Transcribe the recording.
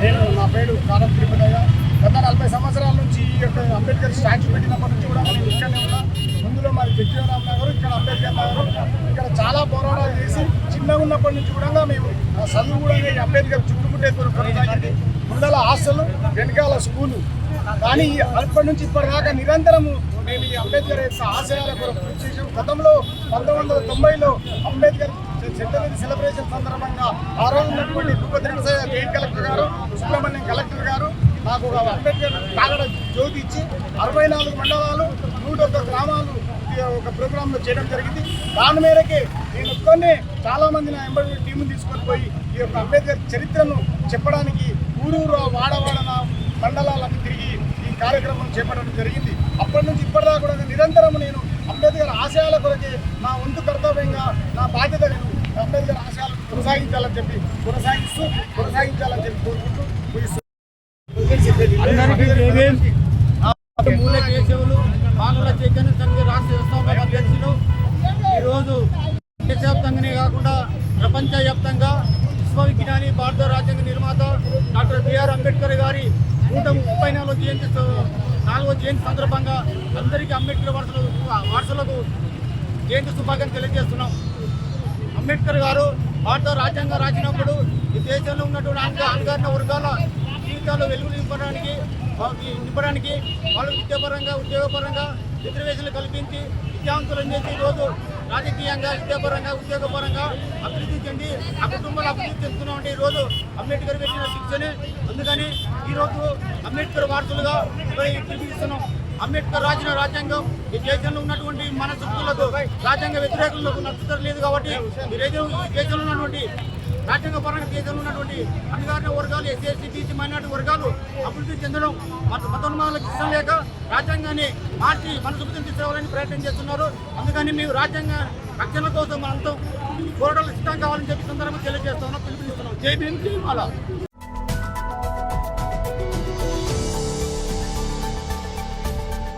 నేను నా పేరు కారం తిరుపతయ్య. గత 40 సంవత్సరాల నుంచి ఈ యొక్క అంబేద్కర్ స్టాచ్యూ పెట్టినప్పటి నుంచి కూడా నేను ఇక్కడనే ఉన్నా. ముందులో మాది జగ్జీవరామ్ నగర్, ఇక్కడ అంబేద్కర్ నగర్. ఇక్కడ చాలా పోరాటాలు చేసి చిన్నగా ఉన్నప్పటి నుంచి కూడా మేము చదువు కూడా అంబేద్కర్ చుట్టుముట్టే కొనసాగింది. ముందల హాస్టల్, వెనకాల స్కూలు. కానీ అప్పటి నుంచి ఇప్పటిదాకా నిరంతరము మేము ఈ అంబేద్కర్ యొక్క ఆశయాల కొరకు కృషి చేసాం. గతంలో 1990లో అంబేద్కర్ సెంటనరీ సెలబ్రేషన్ సందర్భంగా ఆ రోజు ఉన్నటువంటి భూపతి జైన్ కలెక్టర్ గారు, సుబ్రహ్మణ్యం కలెక్టర్ గారు నాకు ఒక అంబేద్కర్ కాగడ జ్యోతి ఇచ్చి 64 మండలాలు 101 గ్రామాలు ఒక ప్రోగ్రాంలో చేయడం జరిగింది. దాని మేరకే నేను ఒక్కనే చాలా మంది నా ఎంబడి టీముని తీసుకొని పోయి ఈ యొక్క అంబేద్కర్ చరిత్రను చెప్పడానికి ఊరూరు వాడవాడ మండలాలను తిరిగి ఈ కార్యక్రమం చేపట్టడం జరిగింది. అప్పటి నుంచి ఇప్పటిదాకా కూడా నిరంతరం నేను అంబేద్కర్ ఆశయాల కొరకే నా వంతు కర్తవ్యంగా నా బాధ్యత నేను అంబేద్కర్ ఆశయాలను కొనసాగించాలని చెప్పి కోరుకుంటూ మూల కేశవులు మానవుల చైతన్య సమితి రాష్ట్ర వ్యవస్థాపక అధ్యక్షులు ఈరోజు దేశవ్యాప్తంగానే కాకుండా ప్రపంచవ్యాప్తంగా విశ్వవిజ్ఞాని, భారత రాజ్యాంగ నిర్మాత డాక్టర్ బిఆర్ అంబేద్కర్ గారి 134వ జయంతి సందర్భంగా అందరికీ అంబేద్కర్ వారసులకు జయంతి శుభాకాంక్షలు తెలియజేస్తున్నాం. అంబేద్కర్ గారు భారత రాజ్యాంగం రాసినప్పుడు ఈ దేశంలో ఉన్నటువంటి అణగారిన వర్గాల జీవితాలు వెలుగు నింపడానికి వాళ్ళు విద్యాపరంగా, ఉద్యోగపరంగా రిజర్వేషన్లు కల్పించి విద్యావంతులను చేసి ఈరోజు రాజకీయంగా, విద్యాపరంగా, ఉద్యోగపరంగా అభివృద్ధి చెంది ఆ కుటుంబాలు అభివృద్ధి చెందుతున్నామంటే ఈరోజు అంబేద్కర్ పెట్టిన శిక్షనే. అందుకని ఈరోజు అంబేద్కర్ వారసులుగా పిలిపిస్తున్నాం. అంబేద్కర్ రాసిన రాజ్యాంగం ఈ దేశంలో ఉన్నటువంటి మనస్తత్తులకు, రాజ్యాంగ వ్యతిరేకులకు నచ్చలేదు. కాబట్టి ఈ దేశంలో ఉన్నటువంటి రాజ్యాంగ పరంగా దేశంలో ఉన్నటువంటి అణగారిన వర్గాలు, ఎస్సీ, ఎస్టీ, బీసీ, మైనార్టీ వర్గాలు అభివృద్ధి చెందడం మతోన్మాదులకు ఇష్టం లేక రాజ్యాంగాన్ని మార్చి మన సుఖం తీసుకురావాలని ప్రయత్నం చేస్తున్నారు. అందుకని మేము రాజ్యాంగ రక్షణ కోసం మనంతా పోరాటాలు సిద్ధం కావాలని చెప్పి సందర్భంగా తెలియజేస్తున్నాం, పిలుపునిస్తున్నాం. జై భీమ్, జై మాల.